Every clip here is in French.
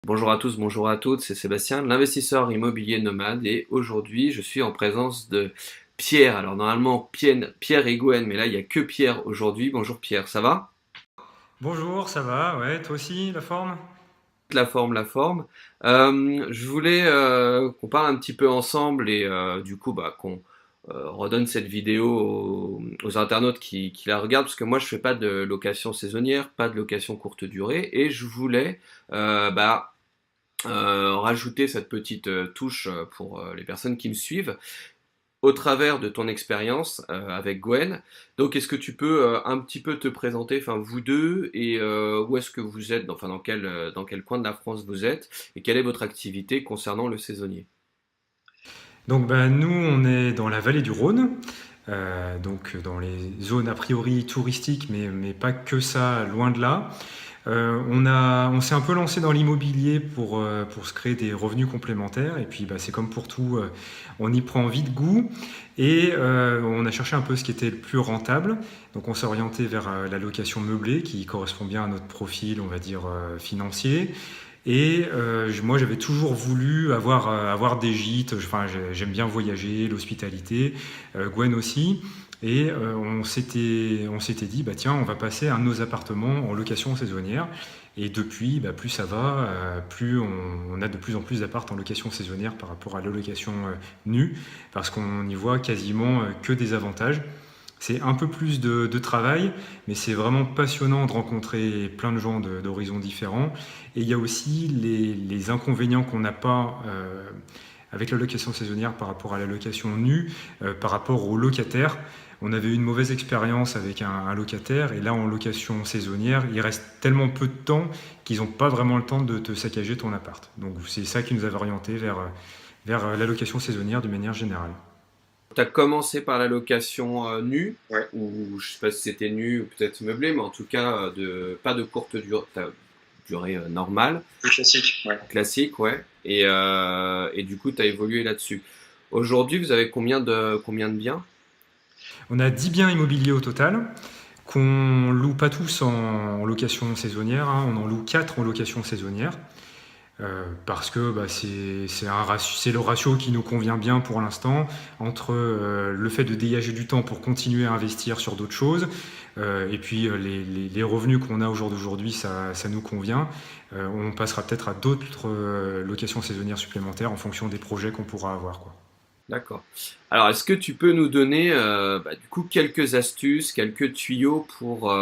Bonjour à tous, bonjour à toutes, c'est Sébastien, l'investisseur immobilier nomade et aujourd'hui je suis en présence de Pierre. Alors normalement Pierre et Gwen, mais là il n'y a que Pierre aujourd'hui. Bonjour Pierre, ça va? Bonjour, ça va? Ouais, toi aussi, la forme? La forme, la forme. Je voulais qu'on parle un petit peu ensemble et du coup qu'on redonne cette vidéo aux internautes qui la regardent parce que moi je fais pas de location saisonnière, pas de location courte durée et je voulais euh, bah, rajouter cette petite touche pour les personnes qui me suivent au travers de ton expérience avec Gwen. Donc, est-ce que tu peux un petit peu te présenter, enfin vous deux, et où est-ce que vous êtes, enfin dans quel coin de la France vous êtes, et quelle est votre activité concernant le saisonnier? Donc, nous, on est dans la vallée du Rhône, donc dans les zones a priori touristiques, mais pas que ça, loin de là. On s'est un peu lancé dans l'immobilier pour se créer des revenus complémentaires, et puis c'est comme pour tout, on y prend vite goût, et on a cherché un peu ce qui était le plus rentable. Donc, on s'est orienté vers la location meublée, qui correspond bien à notre profil, on va dire, financier. Et moi, j'avais toujours voulu avoir des gîtes. Enfin, j'aime bien voyager, l'hospitalité. Gwen aussi. Et on s'était dit, bah tiens, on va passer un de nos appartements en location saisonnière. Et depuis, plus ça va, plus on a de plus en plus d'apparts en location saisonnière par rapport à la location nue, parce qu'on y voit quasiment que des avantages. C'est un peu plus de travail, mais c'est vraiment passionnant de rencontrer plein de gens d'horizons différents. Et il y a aussi les inconvénients qu'on n'a pas avec la location saisonnière par rapport à la location nue, par rapport aux locataires. On avait eu une mauvaise expérience avec un locataire, et là en location saisonnière, il reste tellement peu de temps qu'ils n'ont pas vraiment le temps de te saccager ton appart. Donc c'est ça qui nous avait orienté vers la location saisonnière d'une manière générale. Tu as commencé par la location nue, Ouais. ou je sais pas si c'était nu ou peut-être meublé, mais en tout cas pas de courte durée normale, Plus classique, ouais. classique, ouais. Et du coup, tu as évolué là-dessus. Aujourd'hui, vous avez combien de biens? On a 10 biens immobiliers au total, qu'on loue pas tous en location saisonnière, hein. On en loue 4 en location saisonnière, parce que c'est le ratio qui nous convient bien pour l'instant, entre le fait de dégager du temps pour continuer à investir sur d'autres choses, et puis les revenus qu'on a au jour d'aujourd'hui, ça nous convient. On passera peut-être à d'autres locations saisonnières supplémentaires en fonction des projets qu'on pourra avoir, quoi. D'accord. Alors, est-ce que tu peux nous donner du coup quelques astuces, quelques tuyaux pour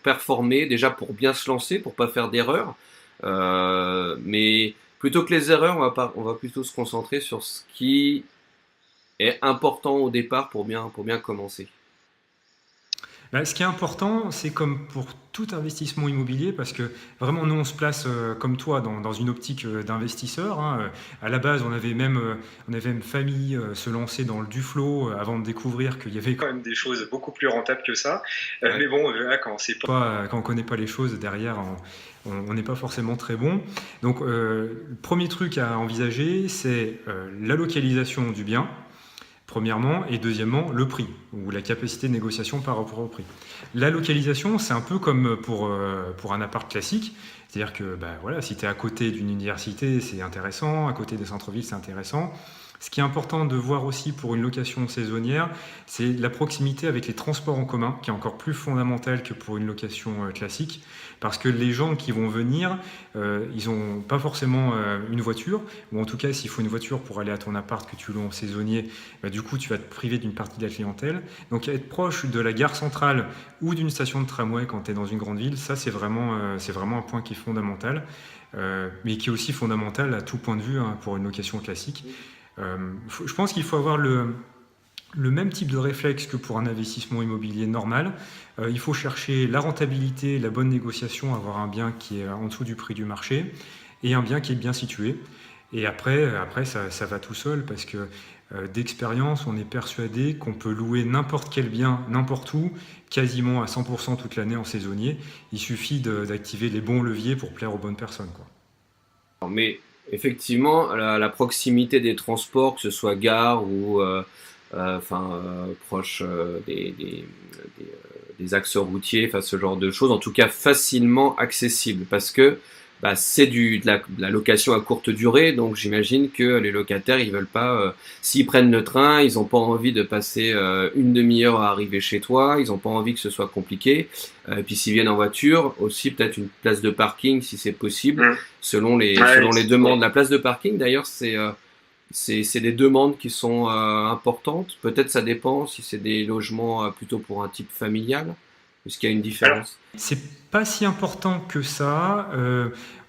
performer, déjà pour bien se lancer, pour pas faire d'erreurs, mais plutôt que les erreurs, on va plutôt se concentrer sur ce qui est important au départ pour bien commencer. Ce qui est important, c'est comme pour tout investissement immobilier, parce que vraiment, nous, on se place comme toi dans une optique d'investisseur, hein. À la base, on avait même failli se lancer dans le Duflo avant de découvrir qu'il y avait quand même des choses beaucoup plus rentables que ça. Ouais. Mais bon, là, quand on connaît pas les choses derrière, on n'est pas forcément très bon. Donc, le premier truc à envisager, c'est la localisation du bien. Premièrement, et deuxièmement, le prix, ou la capacité de négociation par rapport au prix. La localisation, c'est un peu comme pour un appart classique, c'est-à-dire que voilà, si tu es à côté d'une université, c'est intéressant, à côté des centres-villes, c'est intéressant. Ce qui est important de voir aussi pour une location saisonnière, c'est la proximité avec les transports en commun, qui est encore plus fondamental que pour une location classique, parce que les gens qui vont venir, ils n'ont pas forcément une voiture, ou en tout cas, s'il faut une voiture pour aller à ton appart que tu loues en saisonnier, du coup, tu vas te priver d'une partie de la clientèle. Donc, être proche de la gare centrale ou d'une station de tramway quand tu es dans une grande ville, ça, c'est vraiment un point qui est fondamental, mais qui est aussi fondamental à tout point de vue, hein, pour une location classique. Je pense qu'il faut avoir le même type de réflexe que pour un investissement immobilier normal. Il faut chercher la rentabilité, la bonne négociation, avoir un bien qui est en dessous du prix du marché et un bien qui est bien situé. Et après ça va tout seul, parce que d'expérience, on est persuadé qu'on peut louer n'importe quel bien, n'importe où, quasiment à 100% toute l'année en saisonnier. Il suffit d'activer les bons leviers pour plaire aux bonnes personnes, quoi. Mais effectivement, la proximité des transports, que ce soit gare ou proche des axes routiers, enfin ce genre de choses, en tout cas facilement accessible, parce que c'est de la location à courte durée, donc j'imagine que les locataires, ils veulent pas, s'ils prennent le train, ils ont pas envie de passer une demi-heure à arriver chez toi, ils ont pas envie que ce soit compliqué. Et puis s'ils viennent en voiture, aussi peut-être une place de parking si c'est possible, selon les demandes. La place de parking, d'ailleurs, c'est des demandes qui sont importantes. Peut-être ça dépend si c'est des logements plutôt pour un type familial. Est-ce qu'il y a une différence? C'est pas si important que ça.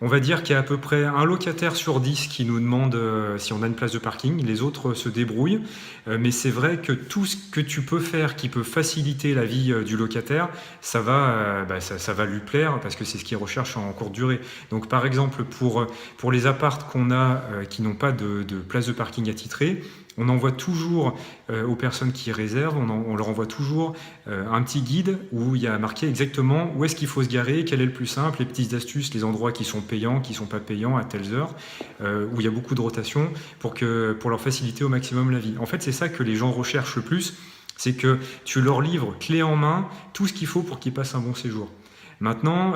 On va dire qu'il y a à peu près un locataire sur 10 qui nous demande si on a une place de parking. Les autres se débrouillent. Mais c'est vrai que tout ce que tu peux faire qui peut faciliter la vie du locataire, ça va lui plaire parce que c'est ce qu'il recherche en courte durée. Donc par exemple, pour les appartes qu'on a qui n'ont pas de place de parking attitrée, on envoie toujours aux personnes qui réservent, on leur envoie toujours un petit guide où il y a marqué exactement où est-ce qu'il faut se garer, quel est le plus simple, les petites astuces, les endroits qui sont payants, qui ne sont pas payants à telles heures, où il y a beaucoup de rotation pour leur faciliter au maximum la vie. En fait, c'est ça que les gens recherchent le plus, c'est que tu leur livres clé en main tout ce qu'il faut pour qu'ils passent un bon séjour. Maintenant,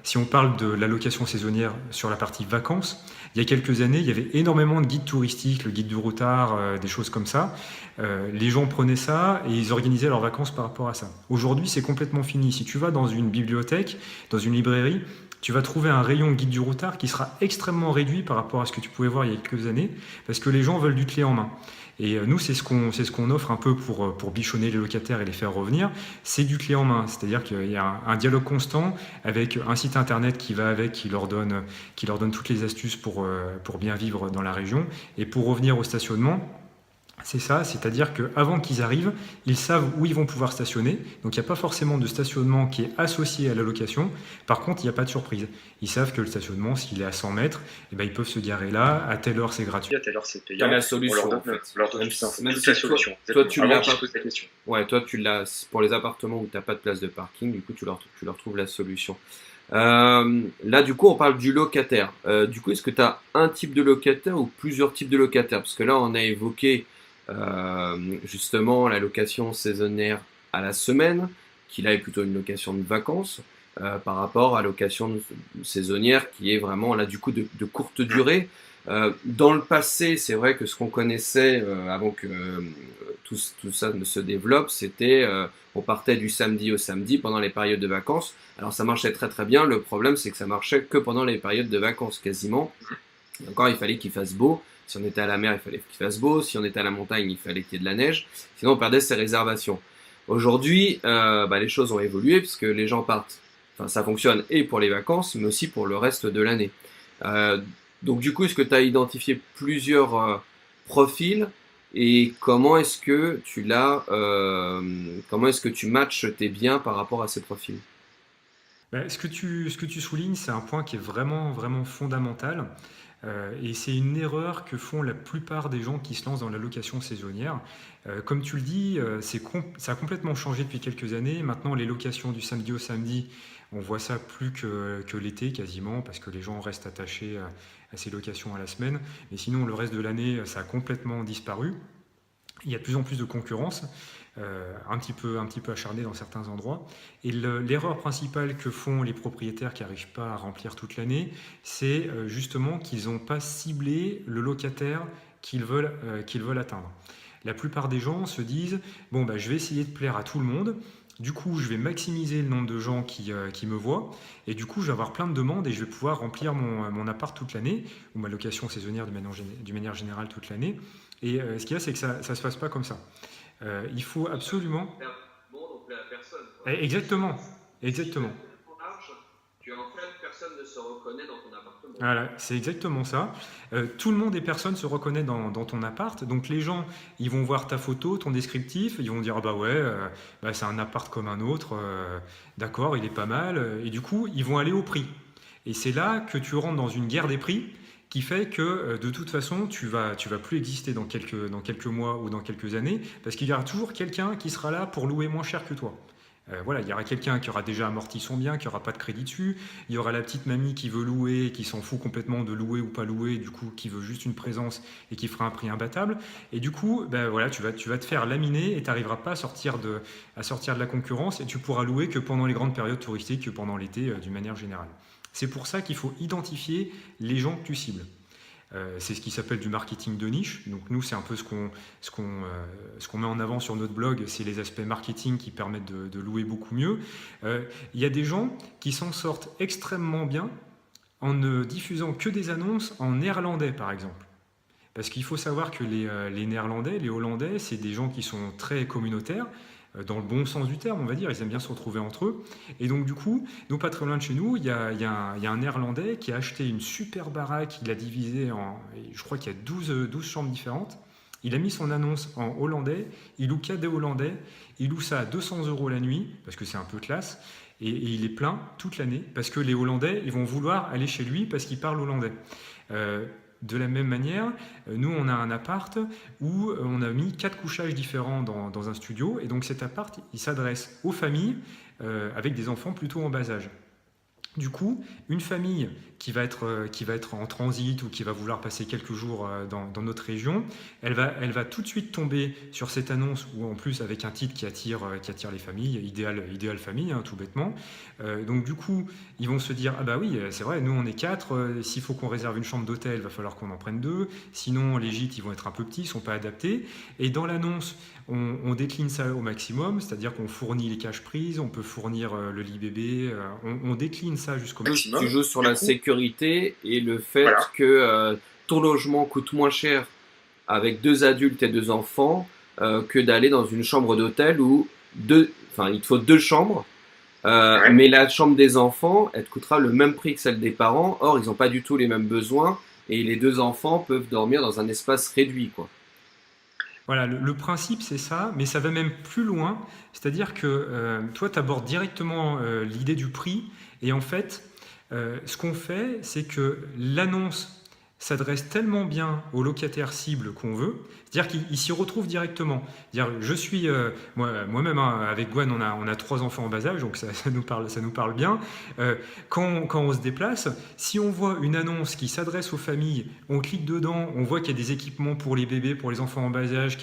si on parle de l'allocation saisonnière sur la partie vacances, il y a quelques années, il y avait énormément de guides touristiques, le guide du routard, des choses comme ça. Les gens prenaient ça et ils organisaient leurs vacances par rapport à ça. Aujourd'hui, c'est complètement fini. Si tu vas dans une bibliothèque, dans une librairie, tu vas trouver un rayon guide du routard qui sera extrêmement réduit par rapport à ce que tu pouvais voir il y a quelques années, parce que les gens veulent du clé en main. Et nous, c'est ce qu'on offre un peu pour bichonner les locataires et les faire revenir. C'est du clé en main, c'est-à-dire qu'il y a un dialogue constant avec un site internet qui va avec, qui leur donne toutes les astuces pour bien vivre dans la région. Et pour revenir au stationnement, c'est ça, c'est-à-dire qu'avant qu'ils arrivent, ils savent où ils vont pouvoir stationner. Donc il n'y a pas forcément de stationnement qui est associé à la location. Par contre, il n'y a pas de surprise. Ils savent que le stationnement, s'il est à 100 mètres, eh ben, ils peuvent se garer là, à telle heure c'est gratuit. À telle heure c'est payant. T'as la solution, on leur donne même toute si la solution. toi, tu l'as pas. pas. Ouais, toi, tu l'as pour les appartements où tu n'as pas de place de parking, du coup, tu leur trouves la solution. Là, du coup, on parle du locataire. Du coup, est-ce que tu as un type de locataire ou plusieurs types de locataires? Parce que là, on a évoqué justement la location saisonnière à la semaine, qui là est plutôt une location de vacances, par rapport à la location saisonnière qui est vraiment là du coup de courte durée. Dans le passé, c'est vrai que ce qu'on connaissait avant que tout ça ne se développe, c'était on partait du samedi au samedi pendant les périodes de vacances. Alors ça marchait très très bien, le problème c'est que ça marchait que pendant les périodes de vacances quasiment. Et encore, il fallait qu'il fasse beau. Si on était à la mer, il fallait qu'il fasse beau. Si on était à la montagne, il fallait qu'il y ait de la neige. Sinon, on perdait ses réservations. Aujourd'hui, les choses ont évolué puisque les gens partent. Enfin, ça fonctionne et pour les vacances, mais aussi pour le reste de l'année. Donc, du coup, est-ce que tu as identifié plusieurs profils et comment est-ce que comment est-ce que tu matches tes biens par rapport à ces profils? Ce que tu soulignes, c'est un point qui est vraiment, vraiment fondamental. Et c'est une erreur que font la plupart des gens qui se lancent dans la location saisonnière. Comme tu le dis, ça a complètement changé depuis quelques années. Maintenant, les locations du samedi au samedi, on voit ça plus que l'été quasiment, parce que les gens restent attachés à ces locations à la semaine. Mais sinon, le reste de l'année, ça a complètement disparu. Il y a de plus en plus de concurrence, un petit peu acharnée dans certains endroits. Et l'erreur principale que font les propriétaires qui n'arrivent pas à remplir toute l'année, c'est justement qu'ils n'ont pas ciblé le locataire qu'ils veulent atteindre. La plupart des gens se disent « Bon, je vais essayer de plaire à tout le monde, du coup, je vais maximiser le nombre de gens qui me voient, et du coup, je vais avoir plein de demandes et je vais pouvoir remplir mon appart toute l'année, ou ma location saisonnière d'une manière générale toute l'année. » Et ce qu'il y a, c'est que ça ne se passe pas comme ça. Il faut absolument... Bon, donc la personne. Exactement. En fait, personne ne se reconnaît dans ton appartement. Voilà, c'est exactement ça. Tout le monde et personne se reconnaît dans ton appart. Donc les gens, ils vont voir ta photo, ton descriptif, ils vont dire ah bah ouais, c'est un appart comme un autre, d'accord, il est pas mal. Et du coup, ils vont aller au prix. Et c'est là que tu rentres dans une guerre des prix qui fait que de toute façon, tu vas plus exister dans quelques mois ou dans quelques années, parce qu'il y aura toujours quelqu'un qui sera là pour louer moins cher que toi. Voilà, il y aura quelqu'un qui aura déjà amorti son bien, qui n'aura pas de crédit dessus. Il y aura la petite mamie qui veut louer, qui s'en fout complètement de louer ou pas louer, du coup, qui veut juste une présence et qui fera un prix imbattable. Et du coup, voilà, tu vas te faire laminer et tu n'arriveras pas à sortir de la concurrence et tu pourras louer que pendant les grandes périodes touristiques, que pendant l'été, d'une manière générale. C'est pour ça qu'il faut identifier les gens que tu cibles. C'est ce qui s'appelle du marketing de niche. Donc nous, c'est un peu ce qu'on met en avant sur notre blog, c'est les aspects marketing qui permettent de louer beaucoup mieux. Il y a des gens qui s'en sortent extrêmement bien en ne diffusant que des annonces en néerlandais, par exemple. Parce qu'il faut savoir que les Néerlandais, les Hollandais, c'est des gens qui sont très communautaires, dans le bon sens du terme, on va dire. Ils aiment bien se retrouver entre eux. Et donc, du coup, nous, pas très loin de chez nous, il y a un Néerlandais qui a acheté une super baraque. Il a divisé en, je crois qu'il y a 12 chambres différentes. Il a mis son annonce en hollandais. Il loue qu'à des Hollandais. Il loue ça à 200 € la nuit, parce que c'est un peu classe. Et il est plein toute l'année, parce que les Hollandais, ils vont vouloir aller chez lui parce qu'ils parlent hollandais. De la même manière, nous, on a un appart où on a mis 4 couchages différents dans un studio. Et donc cet appart, il s'adresse aux familles avec des enfants plutôt en bas âge. Du coup, une famille qui va être en transit ou qui va vouloir passer quelques jours dans notre région, elle va tout de suite tomber sur cette annonce, ou en plus avec un titre qui attire les familles, idéal famille, hein, tout bêtement. Donc du coup, ils vont se dire, ah bah oui, c'est vrai, nous on est 4, s'il faut qu'on réserve une chambre d'hôtel, il va falloir qu'on en prenne 2, sinon les gîtes, ils vont être un peu petits, ils ne sont pas adaptés. Et dans l'annonce, on décline ça au maximum, c'est-à-dire qu'on fournit les caches prises, on peut fournir le lit bébé, on décline ça jusqu'au maximum. Tu joues sur la sécurité et le fait que ton logement coûte moins cher avec 2 adultes et 2 enfants que d'aller dans une chambre d'hôtel où il te faut 2 chambres, mais la chambre des enfants, elle te coûtera le même prix que celle des parents. Or, ils n'ont pas du tout les mêmes besoins et les 2 enfants peuvent dormir dans un espace réduit, quoi. Voilà, le principe c'est ça, mais ça va même plus loin, c'est-à-dire que toi tu abordes directement l'idée du prix, et en fait, ce qu'on fait, c'est que l'annonce s'adresse tellement bien aux locataires cibles qu'on veut, c'est-à-dire qu'ils s'y retrouvent directement. C'est-à-dire, je suis moi-même, hein, avec Gwen, on a 3 enfants en bas âge, donc ça nous parle bien. Quand on se déplace, si on voit une annonce qui s'adresse aux familles, on clique dedans, on voit qu'il y a des équipements pour les bébés, pour les enfants en bas âge,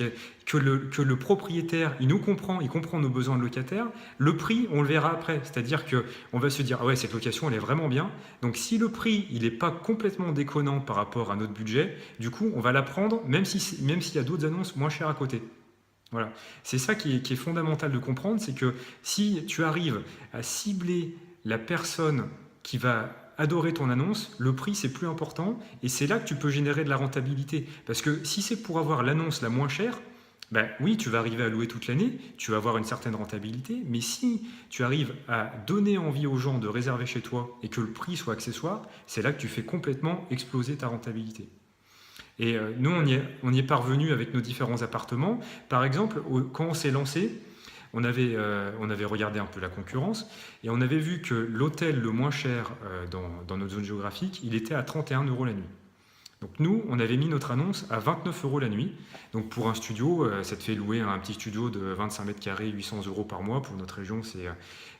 que le propriétaire, il comprend nos besoins de locataires, le prix, on le verra après. C'est-à-dire qu'on va se dire, ah ouais, cette location, elle est vraiment bien. Donc si le prix, il n'est pas complètement déconnant par rapport à notre budget, du coup, on va la prendre, même s'il y a d'autres annonces moins chères à côté. Voilà. C'est ça qui est fondamental de comprendre, c'est que si tu arrives à cibler la personne qui va adorer ton annonce, le prix c'est plus important, et c'est là que tu peux générer de la rentabilité. Parce que si c'est pour avoir l'annonce la moins chère, ben oui, tu vas arriver à louer toute l'année, tu vas avoir une certaine rentabilité, mais si tu arrives à donner envie aux gens de réserver chez toi et que le prix soit accessoire, c'est là que tu fais complètement exploser ta rentabilité. Et nous, on y est parvenu avec nos différents appartements. Par exemple, quand on s'est lancé, on avait regardé un peu la concurrence et on avait vu que l'hôtel le moins cher dans notre zone géographique, il était à 31 € la nuit. Donc nous, on avait mis notre annonce à 29 € la nuit. Donc pour un studio, ça te fait louer un petit studio de 25 mètres carrés, 800 € par mois. Pour notre région,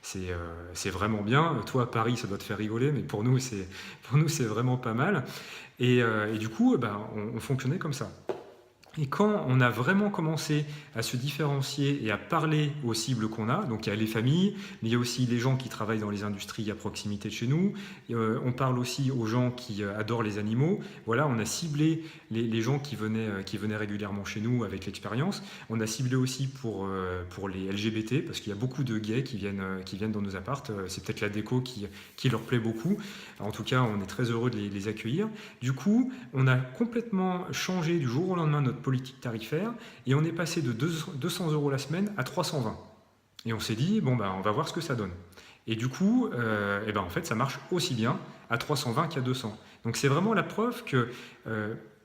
c'est vraiment bien. Toi, à Paris, ça doit te faire rigoler, mais pour nous, c'est vraiment pas mal. Et du coup, on fonctionnait comme ça. Et quand on a vraiment commencé à se différencier et à parler aux cibles qu'on a, donc il y a les familles, mais il y a aussi les gens qui travaillent dans les industries à proximité de chez nous, on parle aussi aux gens qui adorent les animaux. Voilà, on a ciblé les gens qui venaient régulièrement chez nous avec l'expérience. On a ciblé aussi pour les LGBT, parce qu'il y a beaucoup de gays qui viennent dans nos appartes. C'est peut-être la déco qui leur plaît beaucoup. En tout cas, on est très heureux de les accueillir. Du coup, on a complètement changé du jour au lendemain notre politique tarifaire et on est passé de 200 € la semaine à 320. Et on s'est dit, on va voir ce que ça donne. Et du coup, en fait, ça marche aussi bien à 320 qu'à 200. Donc c'est vraiment la preuve que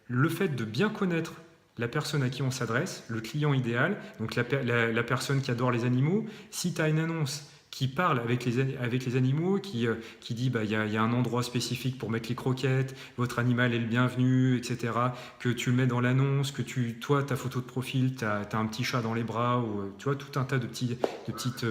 le fait de bien connaître la personne à qui on s'adresse, le client idéal, donc la personne qui adore les animaux, si tu as une annonce qui parle avec les animaux, qui dit il y a un endroit spécifique pour mettre les croquettes, votre animal est le bienvenu, etc., que tu le mets dans l'annonce, que toi, ta photo de profil, tu as un petit chat dans les bras, ou tu vois, tout un tas de petits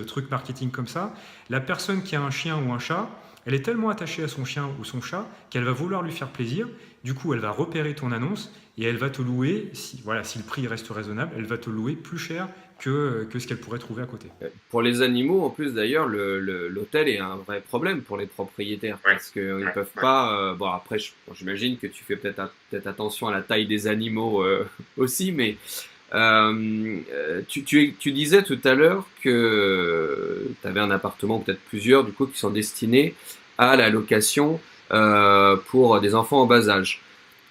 trucs marketing comme ça. La personne qui a un chien ou un chat, elle est tellement attachée à son chien ou son chat qu'elle va vouloir lui faire plaisir. Du coup, elle va repérer ton annonce et elle va te louer, si le prix reste raisonnable, elle va te louer plus cher que ce qu'elle pourrait trouver à côté. Pour les animaux, en plus d'ailleurs, l'hôtel est un vrai problème pour les propriétaires Ouais, parce qu'ils ne ouais, peuvent ouais. pas. Bon, après, j'imagine que tu fais peut-être attention à la taille des animaux aussi, mais tu disais tout à l'heure que tu avais un appartement, peut-être plusieurs, du coup, qui sont destinés à la location pour des enfants en bas âge.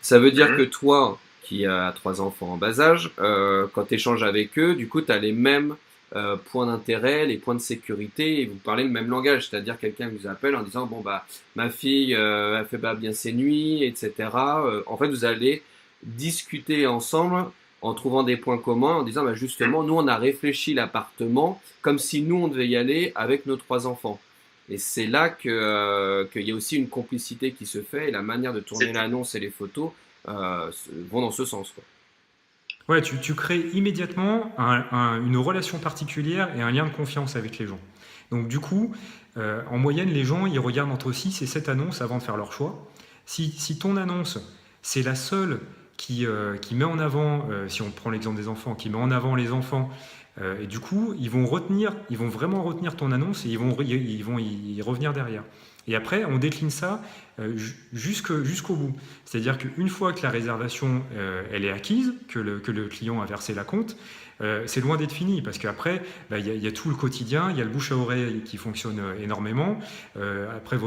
Ça veut dire que Mhm. toi, qui as trois enfants en bas âge, quand tu échanges avec eux, du coup, tu as les mêmes points d'intérêt, les points de sécurité, et vous parlez le même langage. C'est-à-dire quelqu'un vous appelle en disant, bon, bah, ma fille, elle fait pas bien ses nuits, etc. En fait, vous allez discuter ensemble en trouvant des points communs, en disant, bah, Mhm. justement, nous, on a réfléchi l'appartement comme si nous, on devait y aller avec nos trois enfants. Et c'est là qu'il y a aussi une complicité qui se fait et la manière de tourner C'est l'annonce et les photos vont dans ce sens, quoi. Ouais, tu crées immédiatement une relation particulière et un lien de confiance avec les gens. Donc du coup, en moyenne, les gens, ils regardent entre 6 et 7 annonces avant de faire leur choix. Si ton annonce, c'est la seule qui met en avant, si on prend l'exemple des enfants, qui met en avant les enfants, et du coup, ils vont vraiment retenir ton annonce et ils vont y revenir derrière. Et après, on décline ça jusqu'au bout. C'est-à-dire qu'une fois que la réservation elle est acquise, que le client a versé la compte, c'est loin d'être fini parce qu'après, bah, y a tout le quotidien, il y a le bouche à oreille qui fonctionne énormément. Après,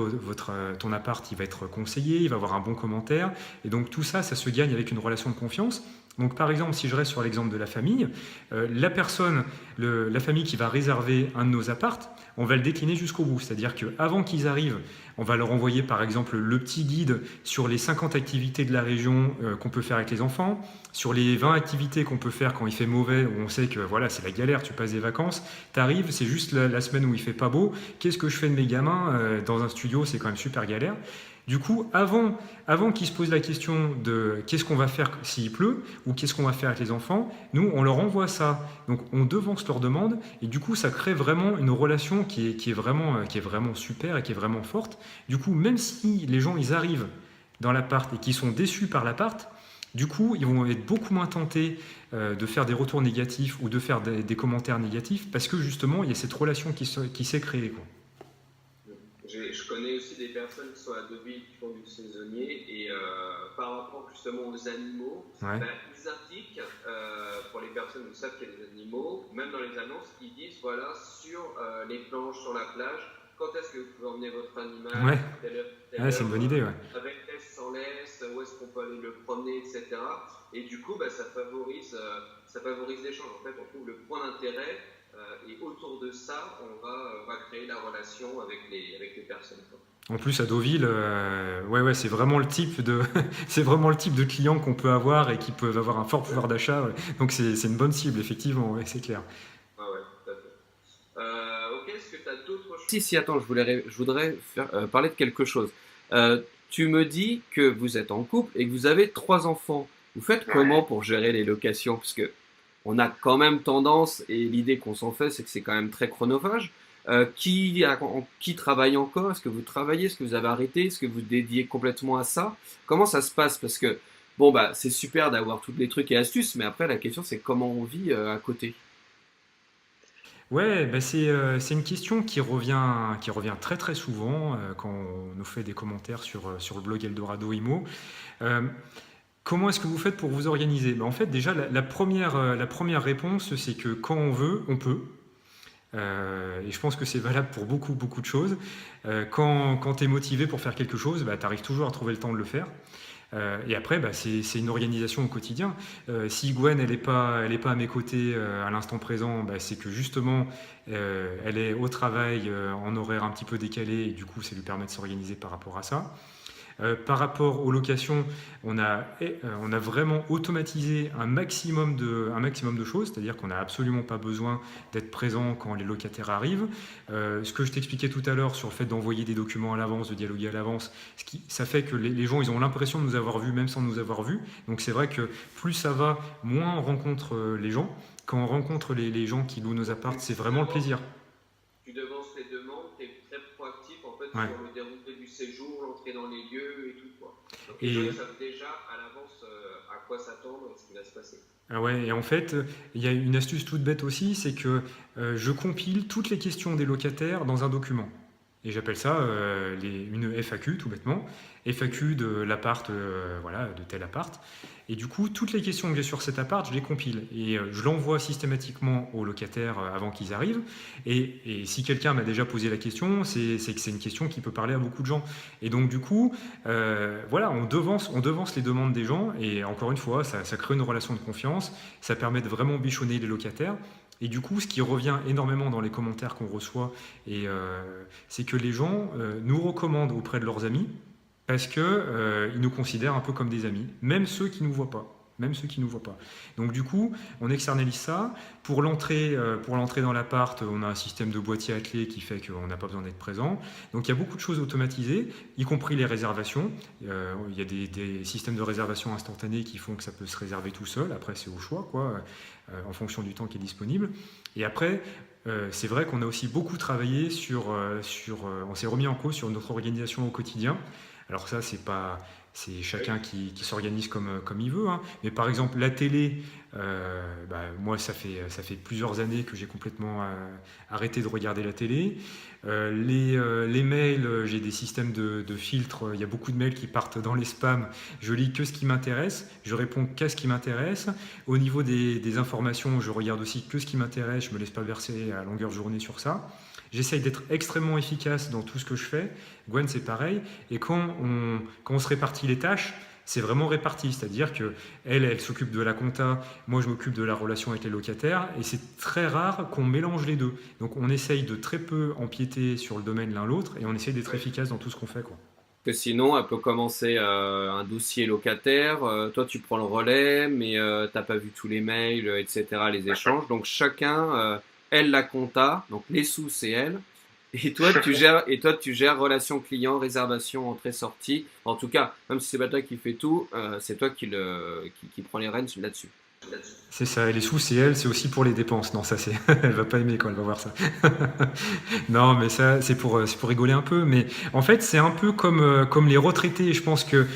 ton appart, il va être conseillé, il va avoir un bon commentaire. Et donc tout ça, ça se gagne avec une relation de confiance. Donc par exemple, si je reste sur l'exemple de la famille, la famille qui va réserver un de nos appartes, on va le décliner jusqu'au bout. C'est-à-dire qu'avant qu'ils arrivent, on va leur envoyer par exemple le petit guide sur les 50 activités de la région qu'on peut faire avec les enfants, sur les 20 activités qu'on peut faire quand il fait mauvais, où on sait que voilà, c'est la galère, tu passes des vacances, t'arrives, c'est juste la semaine où il fait pas beau, qu'est-ce que je fais de mes gamins dans un studio, c'est quand même super galère. Du coup, avant qu'ils se posent la question de qu'est-ce qu'on va faire s'il pleut ou qu'est-ce qu'on va faire avec les enfants, nous, on leur envoie ça. Donc, on devance leur demande et du coup, ça crée vraiment une relation qui est vraiment super et qui est vraiment forte. Du coup, même si les gens, ils arrivent dans l'appart et qu'ils sont déçus par l'appart, du coup, ils vont être beaucoup moins tentés de faire des retours négatifs ou de faire des commentaires négatifs parce que justement, il y a cette relation qui s'est créée, quoi. Je connais aussi des personnes qui sont à Deauville qui font du saisonnier et par rapport justement aux animaux, Ouais. ben, ils indiquent pour les personnes qui savent qu'il y a des animaux, même dans les annonces, ils disent voilà sur les planches sur la plage, quand est-ce que vous pouvez emmener votre animal, Ouais, telle ouais, c'est une heure, bonne idée, ouais. avec laisse, sans laisse, où est-ce qu'on peut aller le promener, etc. Et du coup, ben, ça favorise l'échange. En fait, on trouve le point d'intérêt et autour de ça, on va créer la relation avec les personnes, quoi. En plus, à Deauville, ouais, c'est vraiment le type de, c'est vraiment le type de client qu'on peut avoir et qui peuvent avoir un fort pouvoir d'achat. Ouais. Donc c'est une bonne cible, effectivement, ouais, c'est clair. Ah ouais, tout à fait. Ok, est-ce que tu as d'autres choses? Si, si, attends, je voudrais parler de quelque chose. Tu me dis que vous êtes en couple et que vous avez trois enfants. Vous faites comment Ouais. pour gérer les locations? Parce que on a quand même tendance, et l'idée qu'on s'en fait, c'est que c'est quand même très chronophage. Qui travaille encore? Est-ce que vous travaillez? Est-ce que vous avez arrêté? Est-ce que vous dédiez complètement à ça? Comment ça se passe? Parce que, bon, bah, c'est super d'avoir tous les trucs et astuces, mais après, la question, c'est comment on vit à côté. Ouais, bah c'est une question qui revient très très souvent quand on nous fait des commentaires sur le blog Eldorado Imo. Euh, Comment est-ce que vous faites pour vous organiser? Bah, en fait, déjà, la première réponse, c'est que quand on veut, on peut. Et je pense que c'est valable pour beaucoup, beaucoup de choses. Quand tu es motivé pour faire quelque chose, bah, tu arrives toujours à trouver le temps de le faire. Et après, bah, c'est une organisation au quotidien. Si Gwen, elle est pas à mes côtés à l'instant présent, bah, c'est que justement, elle est au travail en horaire un petit peu décalé, et du coup, ça lui permet de s'organiser par rapport à ça. Par rapport aux locations, on a vraiment automatisé un maximum de choses, c'est-à-dire qu'on n'a absolument pas besoin d'être présent quand les locataires arrivent. Ce que je t'expliquais tout à l'heure sur le fait d'envoyer des documents à l'avance, de dialoguer à l'avance, ça fait que les gens ils ont l'impression de nous avoir vus même sans nous avoir vus. Donc c'est vrai que plus ça va, moins on rencontre les gens. Quand on rencontre les gens qui louent nos apparts, c'est vraiment le plaisir. Tu devances les demandes, tu es très proactif en fait Ouais. sur le déroulé du séjour, l'entrée dans les lieux et tout, quoi. Donc les gens ils Et savent déjà à l'avance à quoi s'attendre et ce qui va se passer. Ah ouais, et en fait, il y a une astuce toute bête aussi, c'est que je compile toutes les questions des locataires dans un document. Et j'appelle ça une FAQ, tout bêtement. FAQ de l'appart, voilà, de tel appart. Et du coup, toutes les questions que j'ai sur cet appart, je les compile. Et je l'envoie systématiquement aux locataires avant qu'ils arrivent. Et si quelqu'un m'a déjà posé la question, c'est que c'est une question qui peut parler à beaucoup de gens. Et donc, du coup, voilà, on devance les demandes des gens. Et encore une fois, ça crée une relation de confiance. Ça permet de vraiment bichonner les locataires. Et du coup, ce qui revient énormément dans les commentaires qu'on reçoit, c'est que les gens nous recommandent auprès de leurs amis parce que ils nous considèrent un peu comme des amis, même ceux qui nous voient pas. Même ceux qui nous voient pas. Donc du coup, on externalise ça. Pour l'entrée dans l'appart, on a un système de boîtier à clé qui fait qu'on n'a pas besoin d'être présent. Donc il y a beaucoup de choses automatisées, y compris les réservations. Il y a des systèmes de réservation instantanés qui font que ça peut se réserver tout seul. Après, c'est au choix, quoi, en fonction du temps qui est disponible. Et après, c'est vrai qu'on a aussi beaucoup travaillé on s'est remis en cause sur notre organisation au quotidien. Alors ça, c'est chacun qui s'organise comme il veut, hein. Mais par exemple, la télé, moi, ça fait plusieurs années que j'ai complètement arrêté de regarder la télé. Les mails, j'ai des systèmes de filtres. Il y a beaucoup de mails qui partent dans les spams. Je lis que ce qui m'intéresse. Je réponds qu'à ce qui m'intéresse. Au niveau des informations, je regarde aussi que ce qui m'intéresse. Je ne me laisse pas verser à longueur de journée sur ça. J'essaye d'être extrêmement efficace dans tout ce que je fais. Gwen, c'est pareil. Et quand on se répartit les tâches, c'est vraiment réparti. C'est-à-dire qu'elle s'occupe de la compta, moi je m'occupe de la relation avec les locataires. Et c'est très rare qu'on mélange les deux. Donc on essaye de très peu empiéter sur le domaine l'un l'autre et on essaye d'être efficace dans tout ce qu'on fait, quoi. Que sinon, elle peut commencer un dossier locataire, toi tu prends le relais, mais t'as pas vu tous les mails, etc., les échanges. Donc chacun, elle la compta, donc les sous c'est elle. Et toi tu gères relation client, réservation, entrée-sortie. En tout cas, même si c'est pas toi qui fais tout, c'est toi qui prend les rênes là-dessus. C'est ça, et les sous, c'est elle, c'est aussi pour les dépenses. Non, ça, c'est. Elle va pas aimer quand elle va voir ça. Non, mais ça, c'est pour rigoler un peu. Mais en fait, c'est un peu comme les retraités. Je pense que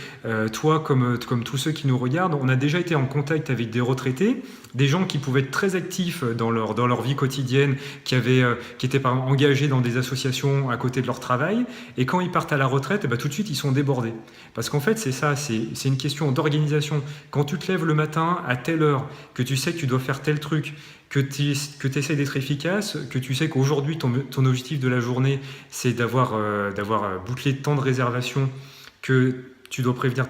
toi, comme tous ceux qui nous regardent, on a déjà été en contact avec des retraités, des gens qui pouvaient être très actifs dans leur vie quotidienne, qui étaient par exemple, engagés dans des associations à côté de leur travail. Et quand ils partent à la retraite, eh ben, tout de suite, ils sont débordés. Parce qu'en fait, c'est ça, c'est une question d'organisation. Quand tu te lèves le matin à telle heure, que tu sais que tu dois faire tel truc, que tu essaies d'être efficace, que tu sais qu'aujourd'hui ton objectif de la journée c'est d'avoir bouclé tant de réservations, que tu dois prévenir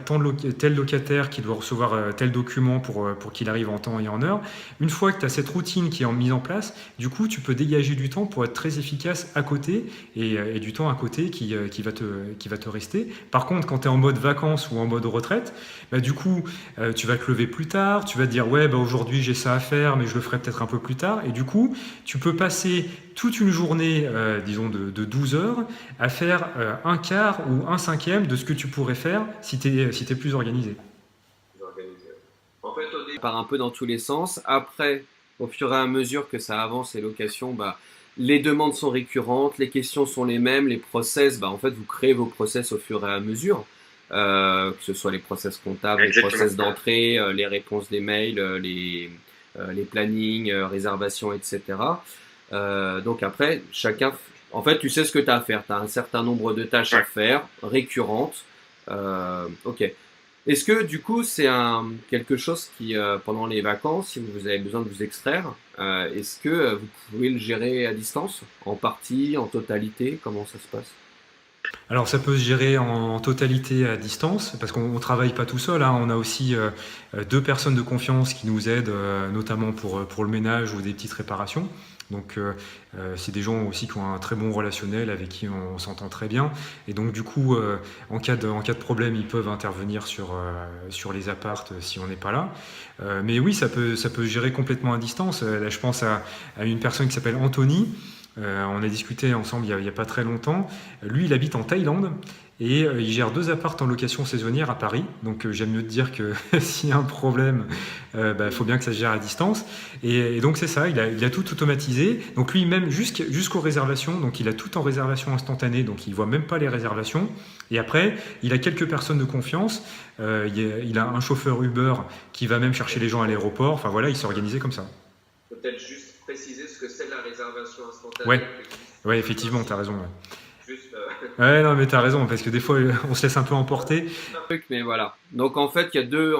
tel locataire qui doit recevoir tel document pour qu'il arrive en temps et en heure. Une fois que tu as cette routine qui est mise en place, du coup, tu peux dégager du temps pour être très efficace à côté et du temps à côté qui va te rester. Par contre, quand tu es en mode vacances ou en mode retraite, bah, du coup, tu vas te lever plus tard, tu vas te dire ouais, bah, aujourd'hui j'ai ça à faire, mais je le ferai peut-être un peu plus tard. Et du coup, tu peux passer toute une journée, disons de 12 heures, à faire un quart ou un cinquième de ce que tu pourrais faire si tu es plus organisé. En fait, au début, ça part un peu dans tous les sens. Après, au fur et à mesure que ça avance, les locations, bah, les demandes sont récurrentes, les questions sont les mêmes, les process, bah, en fait, vous créez vos process au fur et à mesure. Que ce soit les process comptables, les process d'entrée, les réponses des mails, les plannings, réservations, etc. Donc après, en fait, tu sais ce que tu as à faire. Tu as un certain nombre de tâches à faire, récurrentes. Ok. Est-ce que du coup, c'est quelque chose qui, pendant les vacances, si vous avez besoin de vous extraire, est-ce que vous pouvez le gérer à distance, en partie, en totalité? Comment ça se passe? Alors ça peut se gérer en totalité à distance, parce qu'on ne travaille pas tout seul, hein. On a aussi deux personnes de confiance qui nous aident, notamment pour le ménage ou des petites réparations. Donc c'est des gens aussi qui ont un très bon relationnel, avec qui on s'entend très bien. Et donc du coup, en cas de problème, ils peuvent intervenir sur les appartes si on n'est pas là. Mais oui, ça peut se gérer complètement à distance. Là, je pense à une personne qui s'appelle Anthony. On a discuté ensemble il y a pas très longtemps. Lui, il habite en Thaïlande et il gère 2 apparts en location saisonnière à Paris. Donc j'aime mieux te dire que s'il y a un problème, faut bien que ça se gère à distance. Et donc c'est ça, il a tout automatisé. Donc lui-même jusqu'aux réservations, donc il a tout en réservation instantanée, donc il voit même pas les réservations. Et après, il a quelques personnes de confiance. Il a un chauffeur Uber qui va même chercher les gens à l'aéroport. Enfin voilà, il s'est organisé comme ça. Peut-être juste préciser ce que c'est la réservation instantanée. Ouais, effectivement, tu as raison. Ouais. Juste, Ouais, non, mais tu as raison, parce que des fois, on se laisse un peu emporter. Mais voilà. Donc en fait, il y a deux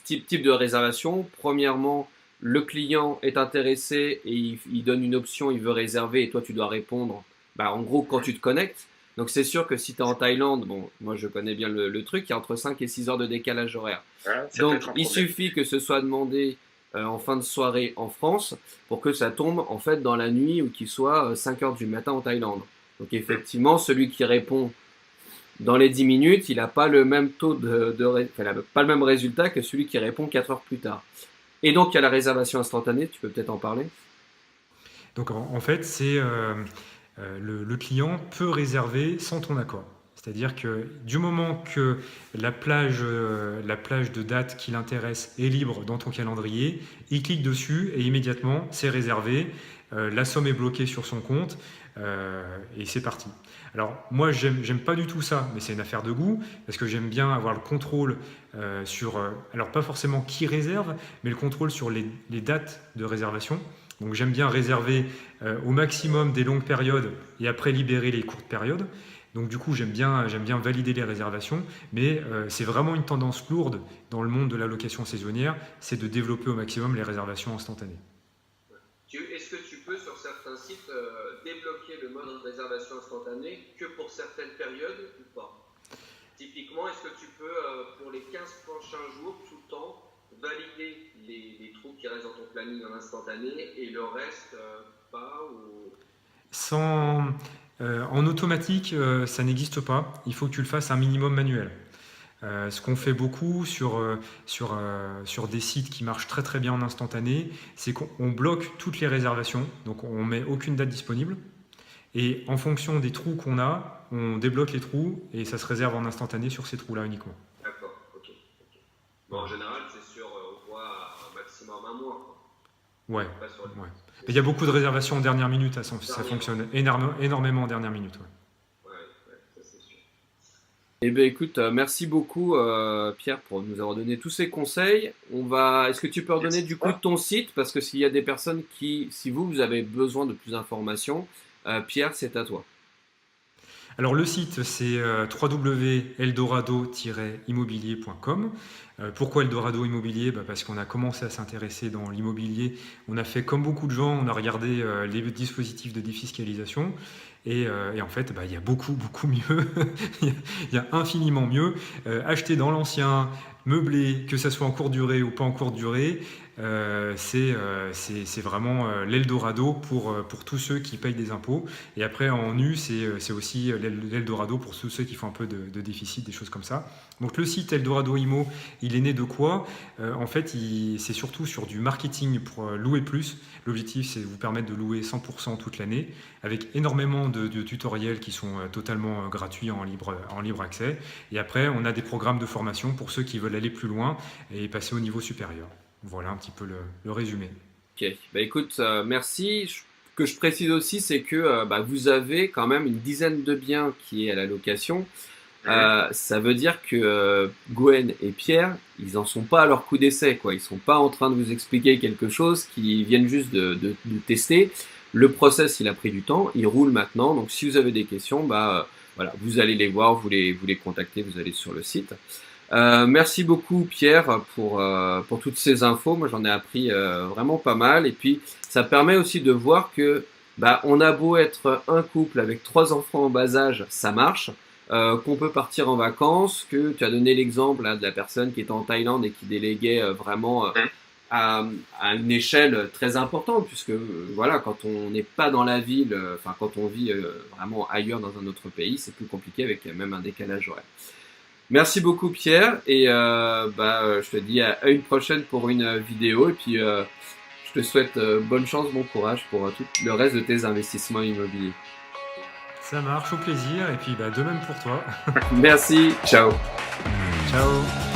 types de réservations. Premièrement, le client est intéressé et il donne une option, il veut réserver et toi tu dois répondre. Bah, en gros, quand tu te connectes. Donc c'est sûr que si tu es en Thaïlande, bon, moi je connais bien le truc, il y a entre 5 et 6 heures de décalage horaire. Donc il suffit que ce soit demandé en fin de soirée en France pour que ça tombe en fait dans la nuit ou qu'il soit 5 heures du matin en Thaïlande. Donc effectivement, celui qui répond dans les 10 minutes, il n'a pas le même pas le même résultat que celui qui répond 4 heures plus tard. Et donc, il y a la réservation instantanée, tu peux peut-être en parler. Donc en fait, c'est le client peut réserver sans ton accord. C'est-à-dire que du moment que la plage de date qui l'intéresse est libre dans ton calendrier, il clique dessus et immédiatement c'est réservé, la somme est bloquée sur son compte et c'est parti. Alors moi j'aime pas du tout ça, mais c'est une affaire de goût, parce que j'aime bien avoir le contrôle sur, alors pas forcément qui réserve, mais le contrôle sur les dates de réservation. Donc j'aime bien réserver au maximum des longues périodes et après libérer les courtes périodes. Donc du coup j'aime bien valider les réservations, mais c'est vraiment une tendance lourde dans le monde de la location saisonnière, c'est de développer au maximum les réservations instantanées. Est-ce que tu peux sur certains sites débloquer le mode réservation instantanée que pour certaines périodes ou pas? Typiquement, est-ce que tu peux pour les 15 prochains jours tout le temps valider les trous qui restent dans ton planning en instantané et le reste pas ou... En automatique, ça n'existe pas. Il faut que tu le fasses un minimum manuel. Ce qu'on fait beaucoup sur des sites qui marchent très très bien en instantané, c'est qu'on bloque toutes les réservations. Donc on met aucune date disponible. Et en fonction des trous qu'on a, on débloque les trous et ça se réserve en instantané sur ces trous-là uniquement. D'accord, ok. Bon, en général, c'est sur on voit un maximum un mois. Ouais. Ouais. Mais il y a beaucoup de réservations en dernière minute, ça fonctionne énormément en dernière minute. Ouais. Ouais, ça c'est sûr. Eh bien écoute, merci beaucoup Pierre pour nous avoir donné tous ces conseils. Est-ce que tu peux redonner du coup ton site? Parce que s'il y a des personnes si vous avez besoin de plus d'informations, Pierre, c'est à toi. Alors le site c'est www.eldorado-immobilier.com. Pourquoi Eldorado Immobilier? Parce qu'on a commencé à s'intéresser dans l'immobilier. On a fait comme beaucoup de gens, on a regardé les dispositifs de défiscalisation et en fait il y a beaucoup mieux, il y a infiniment mieux. Acheter dans l'ancien, meublé, que ça soit en courte durée ou pas en courte durée, c'est vraiment l'Eldorado pour tous ceux qui payent des impôts. Et après en nu, c'est aussi l'Eldorado pour tous ceux qui font un peu de déficit, des choses comme ça. Donc le site Eldorado Imo, il est né de quoi? En fait, c'est surtout sur du marketing pour louer plus. L'objectif, c'est de vous permettre de louer 100% toute l'année, avec énormément de tutoriels qui sont totalement gratuits en libre accès. Et après, on a des programmes de formation pour ceux qui veulent aller plus loin et passer au niveau supérieur. Voilà un petit peu le résumé. Ok, écoute, merci. Que je précise aussi, c'est que vous avez quand même une dizaine de biens qui est à la location. Ça veut dire que Gwen et Pierre, ils n'en sont pas à leur coup d'essai, quoi. Ils sont pas en train de vous expliquer quelque chose, qu'ils viennent juste de tester. Le process, il a pris du temps, il roule maintenant. Donc, si vous avez des questions, voilà, vous allez les voir, vous les contactez, vous allez sur le site. Merci beaucoup Pierre pour toutes ces infos. Moi, j'en ai appris vraiment pas mal. Et puis, ça permet aussi de voir que on a beau être un couple avec 3 enfants en bas âge, ça marche. Qu'on peut partir en vacances, que tu as donné l'exemple de la personne qui était en Thaïlande et qui déléguait vraiment à une échelle très importante, puisque voilà, quand on n'est pas dans la ville, quand on vit vraiment ailleurs dans un autre pays, c'est plus compliqué avec même un décalage horaire. Merci beaucoup Pierre et je te dis à une prochaine pour une vidéo et puis je te souhaite bonne chance, bon courage pour tout le reste de tes investissements immobiliers. Ça marche, au plaisir, et puis bah, de même pour toi. Merci, ciao. Ciao.